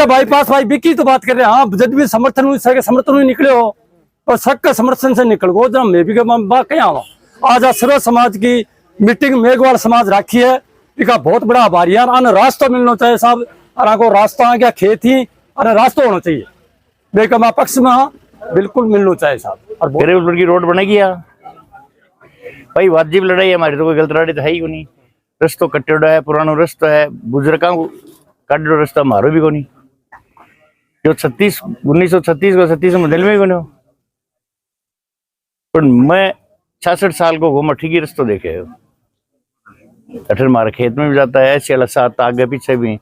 Bypass भाई बिकी तो बात कर रहे हैं। हाँ जब भी समर्थन हुई समर्थन हुई निकले हो और सबका समर्थन से निकल गो जब मैं भी क्या आज सर्व समाज की मीटिंग मेघवाल समाज राखी है। इसका बहुत बड़ा आभारी है। आने रास्ता मिलना चाहिए साहब, और रास्ता आ गया खेत ही और रास्ता होना चाहिए बेकमा पक्ष में। हाँ बिल्कुल मिलना चाहिए साहब। और ऊपर की रोड बनेगी भाई, वाजिब लड़ाई है हमारी, तो कोई गलत लड़ाई तो है ही नहीं। रस्तो कट्टेड़ा है, पुराना रस्तो है, बुजुर्गों को काटो रास्ता मारो भी को नहीं। जो 1936 को 36 मॉडल में को पर मैं 66 साल को घूमा ठीक ही रस्तो देखे। अठर मारे खेत में भी जाता है, ऐसे अलग साथ आगे पीछे भी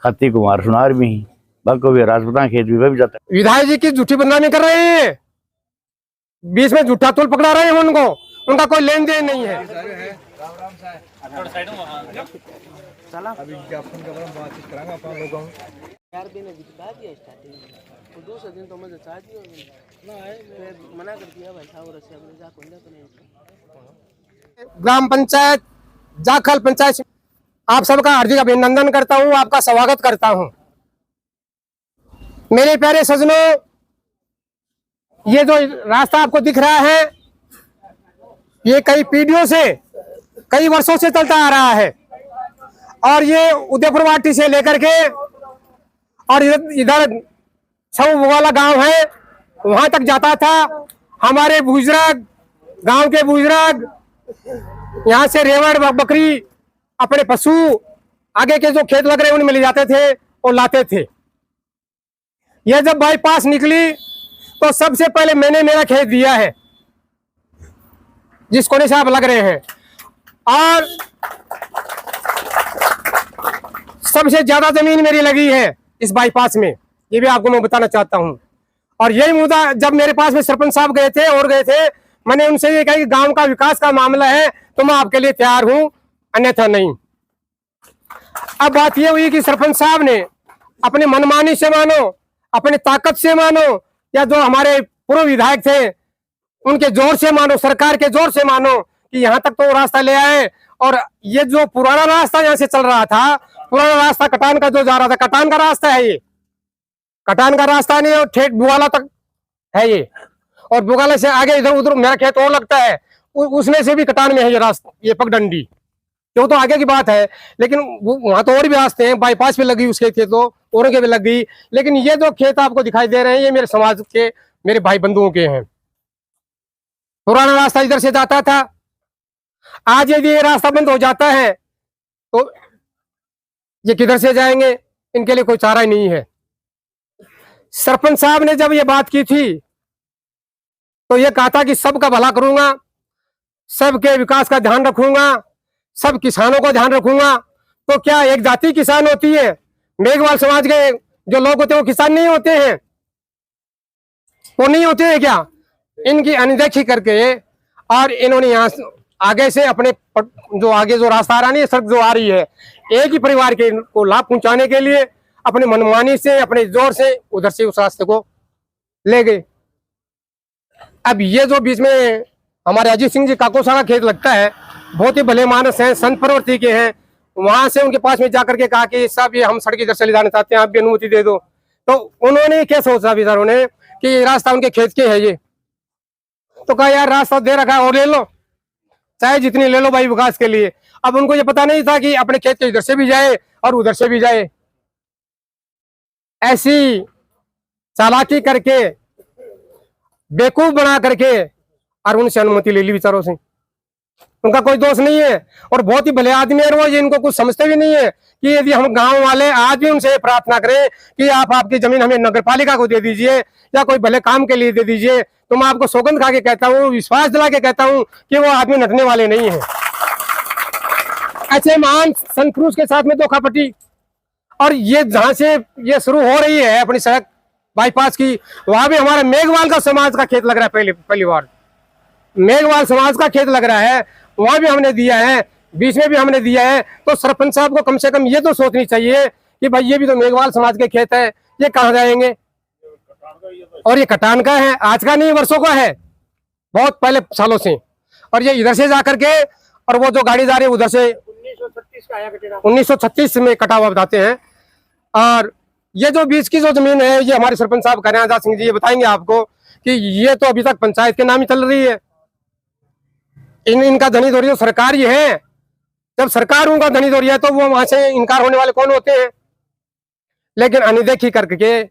खाती कुमार सुनार भी बाको भी राजपूता खेत भी जाता है। विधायक जी की झूठी बदनामी कर रहे हैं, बीच में झूठा तोल पकड़ा रहे हैं उनको, उनका कोई लेन देन नहीं है। अभी ज्ञापन का बातचीत करांगे अपन लोगों यार भी ने दिखा दिया स्टार्टिंग में, तो दूसरे दिन तो मुझे चार्ज दिया ना है, मैं मना कर दिया भाई साहब से अपने जा कोंडा तो ग्राम पंचायत जाखल पंचायत आप सबका हार्दिक अभिनंदन करता हूं, आपका स्वागत करता हूं। मेरे प्यारे सजनों, ये जो रास्ता आपको दिख रहा है ये कई पीढ़ियों से कई वर्षों से चलता आ रहा है और ये उदयपुर वाटी से लेकर के और इधर सब वाला गांव है वहां तक जाता था। हमारे बुजुर्ग गांव के बुजुर्ग यहाँ से रेवड़ बकरी अपने पशु आगे के जो खेत लग रहे उनमें ले जाते थे और लाते थे। यह जब बाईपास निकली तो सबसे पहले मैंने मेरा खेत दिया है जिस कोने से आप लग रहे हैं, और सबसे ज्यादा जमीन मेरी लगी है इस बाईपास में, ये भी आपको मैं बताना चाहता हूं। और यही मुद्दा जब मेरे पास में सरपंच साहब गए थे मैंने उनसे ये कहा कि गांव का विकास का मामला है तो मैं आपके लिए तैयार हूं, अन्यथा नहीं। अब बात ये हुई कि सरपंच साहब ने अपने मनमानी से मानो, अपने ताकत से मानो, या जो हमारे पूर्व विधायक थे उनके जोर से मानो, सरकार के जोर से मानो कि यहाँ तक तो रास्ता ले आए। और ये जो पुराना रास्ता यहाँ से चल रहा था, पुराना रास्ता कटान का जो जा रहा था, कटान का रास्ता है ये, कटान का रास्ता नहीं और ठेठ बुगाला तक है ये, और बुगाला से आगे इधर उधर मेरा खेत और लगता है, उसमें से भी कटान में है ये रास्ता, ये पगडंडी जो तो आगे की बात है। लेकिन वहां तो और भी रास्ते हैं, बाईपास पे लगी उसके खेत तो और के भी लग गई, लेकिन ये जो खेत आपको दिखाई दे रहे हैं ये मेरे समाज के मेरे भाई बंधुओं के हैं। पुराना रास्ता इधर से जाता था, आज यदि ये रास्ता बंद हो जाता है तो ये किधर से जाएंगे, इनके लिए कोई चारा ही नहीं है। सरपंच साहब ने जब ये बात की थी तो ये कहा था कि सबका भला करूंगा, सबके विकास का ध्यान रखूंगा, सब किसानों को ध्यान रखूंगा। तो क्या एक जाति किसान होती है? मेघवाल समाज के जो लोग होते हैं वो किसान नहीं होते हैं? वो नहीं होते हैं क्या? इनकी अनदेखी करके और इन्होंने यहाँ आगे से अपने जो आगे जो रास्ता आ रहा नहीं, सड़क जो आ रही है, एक ही परिवार के को लाभ पहुंचाने के लिए अपने मनमानी से, अपने जोर से उधर से उस रास्ते को ले गए। अब ये जो बीच में हमारे अजीत सिंह जी काकोसा का खेत लगता है, बहुत ही भले मानस हैं, संत प्रवृत्ति के हैं, वहां से उनके पास में जाकर के कहा कि साहब ये हम सड़क इधर चले जाना चाहते हैं, आप भी अनुमति दे दो। तो उन्होंने क्या सोचा बेचारों ने कि रास्ता उनके खेत के है ये, तो कहा यार रास्ता दे रखा है और ले लो, चाहे जितनी ले लो भाई विकास के लिए। अब उनको ये पता नहीं था कि अपने खेत के इधर से भी जाए और उधर से भी जाए। ऐसी चालाकी करके, बेवकूफ बना करके और उनसे अनुमति ले ली बेचारों से। उनका कोई दोष नहीं है और बहुत ही भले आदमी है वो, ये इनको कुछ समझते भी नहीं है कि यदि हम गांव वाले आज भी उनसे प्रार्थना करें कि आप आपकी जमीन हमें नगर पालिका को दे दीजिए या कोई भले काम के लिए दे दीजिए, तो मैं आपको सौगंध खा के कहता हूँ, विश्वास दिला के कहता हूँ कि वो आदमी नटने वाले नहीं है। ऐसे महान संत क्रूज के साथ में धोखापटी, और ये जहां से ये शुरू हो रही है अपनी सड़क बाईपास की, वहां भी हमारा मेघवाल का समाज का खेत लग रहा है। पहली बार मेघवाल समाज का खेत लग रहा है, वहां भी हमने दिया है, बीच में भी हमने दिया है। तो सरपंच साहब को कम से कम ये तो सोचनी चाहिए कि भाई ये भी तो मेघवाल समाज के खेत है, ये कहाँ जाएंगे। और ये कटान का है, आज का नहीं, वर्षों का है, बहुत पहले सालों से। और ये इधर से जाकर के, और वो जो गाड़ी जा रही है उधर से 1936 में कटा हुआ बताते हैं। और ये जो बीच की जो जमीन है, ये हमारे सरपंच साहब करें आजाद सिंह जी ये बताएंगे आपको कि ये तो अभी तक पंचायत के नाम ही चल रही है। इनका धनी धोरी तो सरकार ही है। जब सरकार उनका धनी धोरी है तो वो वहां से इनकार होने वाले कौन होते हैं? लेकिन अनदेखी करके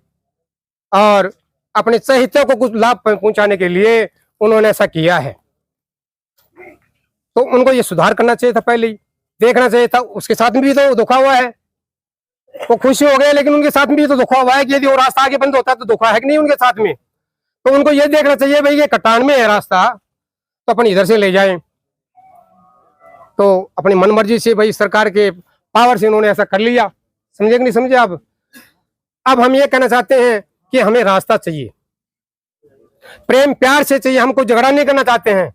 और अपने साहित्य को कुछ लाभ पहुंचाने के लिए उन्होंने ऐसा किया है। तो उनको ये सुधार करना चाहिए था, पहले ही देखना चाहिए था। उसके साथ में भी तो धोखा हुआ है। वो खुशी हो गए, लेकिन उनके साथ में भी तो धोखा हुआ है कि यदि वो रास्ता आगे बंद होता तो धोखा है कि नहीं उनके साथ में। तो उनको ये देखना चाहिए भाई ये कटान में है रास्ता, तो अपन इधर से ले जाएं। तो अपनी मनमर्जी से भाई सरकार के पावर से उन्होंने ऐसा कर लिया। समझे कि नहीं समझे? अब हम ये कहना चाहते हैं कि हमें रास्ता चाहिए, प्रेम प्यार से चाहिए, हमको झगड़ा नहीं करना चाहते हैं।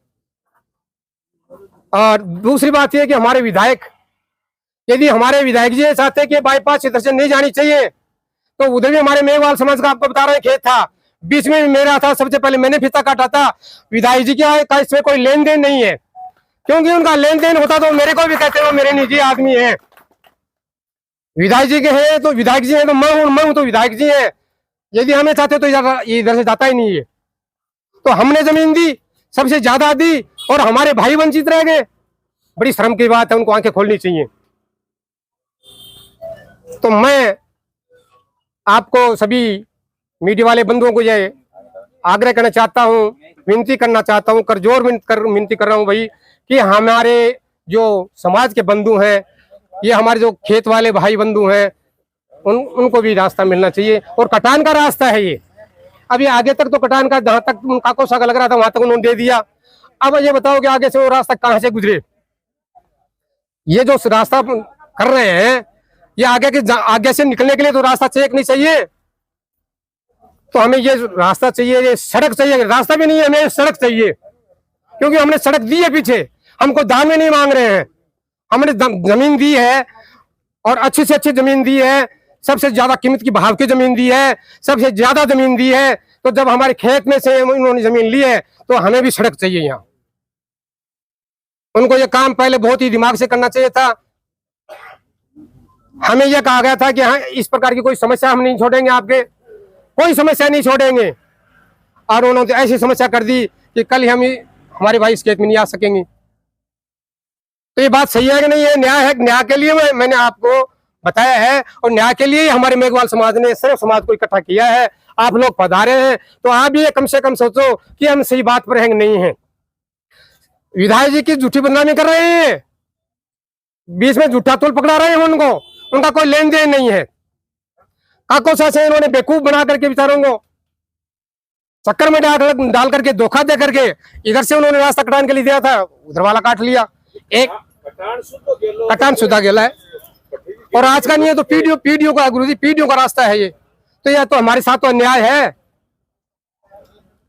और दूसरी बात यह कि हमारे विधायक, यदि हमारे विधायक जी चाहते हैं कि बाईपास इधर से नहीं जानी चाहिए, तो उधर भी हमारे मेघवाल समाज का आपको बता रहे हैं खेत था, बीच में मेरा था, सबसे पहले मैंने फीता काटा था। विधायक जी का इसमें कोई लेन देन नहीं है, क्योंकि उनका लेन देन होता तो मेरे को भी कहते हैं वो मेरे निजी आदमी है। विधायक जी के हैं तो विधायक जी हैं, तो मैं हूं तो विधायक जी हैं। यदि हमें चाहते तो इधर से जाता ही नहीं है। तो हमने जमीन दी, सबसे ज्यादा दी, और हमारे भाई वंचित रह गए। बड़ी शर्म की बात है, उनको आंखें खोलनी चाहिए। तो मैं आपको सभी मीडिया वाले बंधुओं को ये आग्रह करना चाहता हूं, विनती करना चाहता हूं, कर जोर विनती कर रहा हूं भाई कि हमारे जो समाज के बंधु हैं, ये हमारे जो खेत वाले भाई बंधु हैं, उनको भी रास्ता मिलना चाहिए। और कटान का रास्ता है ये। अभी आगे तक तो कटान का जहां तक उनका को साग लग रहा था वहां तक उन्होंने दे दिया। अब ये बताओ कि आगे से वो रास्ता कहां से गुजरे? ये जो रास्ता कर रहे हैं, ये आगे से निकलने के लिए तो रास्ता चाहिए कि नहीं चाहिए? तो हमें ये रास्ता चाहिए, ये सड़क चाहिए। रास्ता भी नहीं है, हमें सड़क चाहिए, क्योंकि हमने सड़क दी है पीछे, हमको दान में नहीं मांग रहे हैं। हमने जमीन दी है, और अच्छी से अच्छी जमीन दी है, सबसे ज्यादा कीमत की भाव की जमीन दी है, सबसे ज्यादा जमीन दी है। तो जब हमारे खेत में से उन्होंने जमीन ली है, तो हमें भी सड़क चाहिए यहाँ। उनको ये काम पहले बहुत ही दिमाग से करना चाहिए था। हमें यह कहा गया था कि हाँ, इस प्रकार की कोई समस्या हम नहीं छोड़ेंगे, आपके कोई समस्या नहीं छोड़ेंगे, और उन्होंने ऐसी समस्या कर दी कि कल हम हमारे भाई इस खेत में नहीं आ सकेंगे। तो ये बात सही है कि नहीं है? न्याय है। न्याय के लिए मैंने आपको बताया है, और न्याय के लिए हमारे मेघवाल समाज ने सर्व समाज को इकट्ठा किया है। आप लोग पधारे हैं, तो आप भी कम से कम सोचो कि हम सही बात पर हैं नहीं है। विधायक जी की झूठी बदनामी कर रहे हैं, बीच में झूठा तोल पकड़ा रहे हैं उनको, उनका कोई लेन देन नहीं है। काकोसा से इन्होंने बेवकूफ बना करके बेचारों को चक्कर में डाल करके, धोखा दे करके, इधर से उन्होंने रास्ता कटान के लिए दिया था, उधर वाला काट लिया। एक कटान सुधा गेला है, और आज का नहीं है तो पीढ़ियों का, गुरुजी पीढ़ियों का रास्ता है ये। तो यह तो हमारे साथ तो अन्याय है।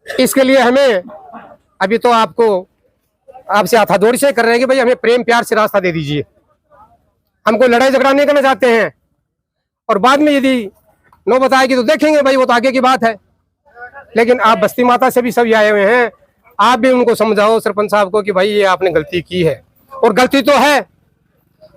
इसके लिए हमें अभी तो आपसे हाथादोड़ी से कर रहे हैं कि भाई हमें प्रेम प्यार से रास्ता दे दीजिए। हमको लड़ाई झगड़ा नहीं करना चाहते हैं, और बाद में यदि नौबत आएगी तो देखेंगे भाई, वो तो आगे की बात है। लेकिन आप बस्ती माता से भी सभी आए हुए हैं, आप भी उनको समझाओ सरपंच साहब को कि भाई ये आपने गलती की है, और गलती तो है।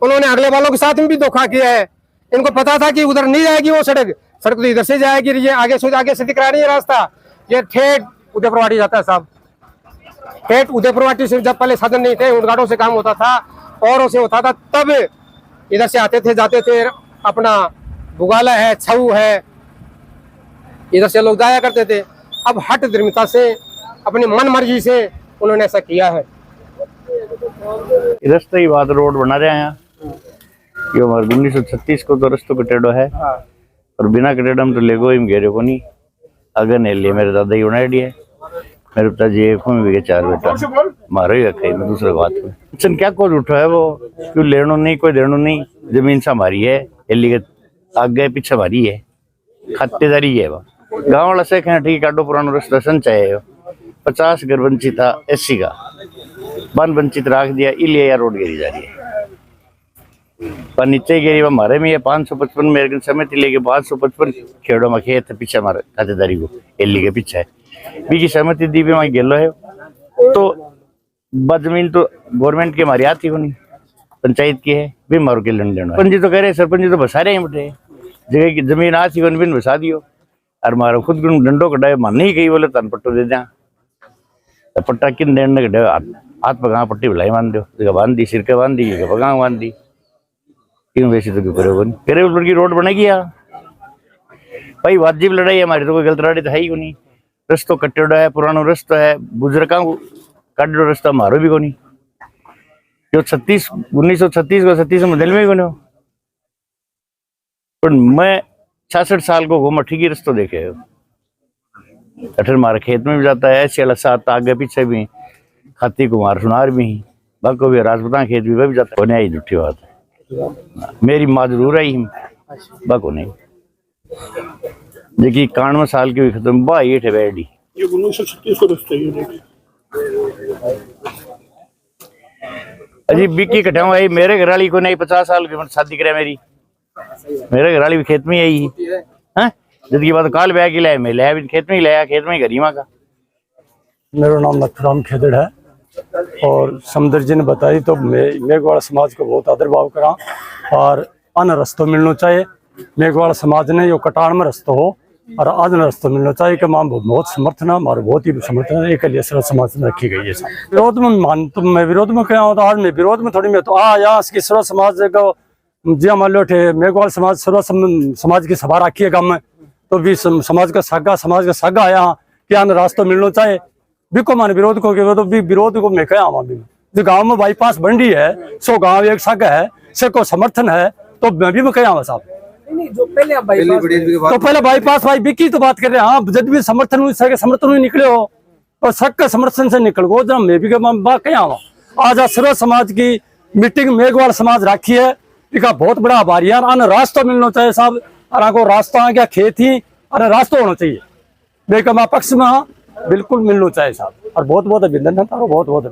उन्होंने अगले वालों के साथ में भी धोखा किया है। इनको पता था कि उधर नहीं जाएगी वो सड़क तो इधर से जाएगी। ये आगे से दिख रहा नहीं है रास्ता, ये ठेठ उदयपुरवाटी जाता है साहब। ठेठ उदयपुरवाटी से जब पहले साधन नहीं थे, उड़गाड़ों से काम होता था, औरों से होता था, तब इधर से आते थे जाते थे। अपना बुगाला है, छऊ है, इधर से लोग जाया करते थे। अब हट धर्मिता से, अपनी मन मर्जी से उन्होंने ऐसा किया है। रास्ते की बात रोड बना रहे हैं ये हमारे 1936 को तो रस्तो कटेडो है, और बिना कटेडो में तो लेगो ही घेरे को नहीं। अगर नहीं लिए मेरे दादा ही उड़ाई है, मेरे पिताजी एक में भी 4 बेटा मारो ही रखे में दूसरे बात में। अच्छा क्या कोई उठा है वो, क्यों लेनो नहीं, कोई देनो नहीं। जमीन से हमारी है, एली के आगे पीछे हमारी है, खातेदारी है। वो गाँव वाला से कहें ठीक काटो पुराना रास्ता संचय 50 घर वंचित था 80 का वन वंचित रख दिया, इलिए यार रोड गिरी जा रही है। पर नीचे गिरी हमारे में 555 मेरे समिति लेके 555 खेड़ों में खेत पीछे हमारे खातेदारी को एली के पीछे है बीकी सहमति दी भी वहाँ गेलो है। तो जमीन तो गवर्नमेंट की हमारी आती होनी, पंचायत की है भी मारो के लेन देना। सरपंच जी तो कह रहे, सरपंच जी तो बसा रहे हैं बेटे, जगह की जमीन आज ही बिन बसा दियो और मारो खुद को डंडो कटाए मन ही कही बोले तन पट्टो दे दिया तो पट्टा किन देने कटे हाथ पगा पट्टी भलाई बांध दो जगह बांध दी सिर के बांध दी पगा बांध दी क्यों वैसे तो क्यों करोगे नहीं करे ऊपर की रोड बनेगी यार भाई वाजिब लड़ाई है हमारी तो कोई गलत लड़ाई तो है ही नहीं रस्तो कट्टेड़ा है पुरानो रस्तो है बुजुर्गों को काटो रास्ता मारो भी कोनी जो 1936 को 36 मॉडल में कोनी पर मैं 66 साल को घूमा ठीक ही रस्तो देखे अठर मारे खेत में भी जाता है ऐसे अलग साथ आगे पीछे भी खाती कुमार सुनार भी बाको भी राजपूता खेत भी जाता है आई झूठी बात है मेरी माँ जरूर आई बाको नहीं देखिए 91 साल की भी खत्म बा ये थे बैठी ये 1936 को रस्ता है अजी बिक्की कटाऊ आई मेरे घर वाली को नहीं 50 साल की शादी करे मेरी मेरे घर वाली भी खेत में आई है जब की बात काल ब्याह की लाया मैं लाया भी खेत में ही लाया खेत में ही गरीमा का मेरा नाम नथुराम खेदड़ है और समदर जी ने बताई तो मेघवाड़ा समाज को बहुत आदर भाव करा और अन रस्तो मिलना चाहिए मेघवाड़ा समाज ने यो कटान में रस्तो हो और आज रस्तो मिलना चाहिए कि मां बहुत समर्थन है हमारे बहुत ही समर्थन है एक लिए सरल समाज में रखी गई है विरोध में मान तो मैं विरोध में क्या होता आज मैं विरोध में थोड़ी में तो इसकी सरल समाज को जी मान लो मेघवाड़ा समाज सरल समाज की सभा रखी है गाँव में तो भी समाज का सागा आया क्या रास्ता मिलना चाहिए बिको मान विरोध को तो भी विरोध को मैं क्या आवा जो गांव में बाईपास बन रही है सो गांव एक सागा है से को समर्थन है तो मैं भी क्या आवा साहब जो पहले बाईपास भाई बिकी तो बात कर रहे हैं हाँ जब भी समर्थन हुई निकले हो और सबका समर्थन से निकल गो जरा मैं भी क्या आवा आज सर्व समाज की मीटिंग मेघवाड़ समाज रखी है इसका बहुत बड़ा आभारी है आने रास्ता मिलना चाहिए साहब और आगे रास्ता आ गया खेत ही और रास्ता होना चाहिए बेकमा पक्ष में हाँ बिल्कुल मिलना चाहिए साहब और बहुत बहुत अभिनंदन बहुत बहुत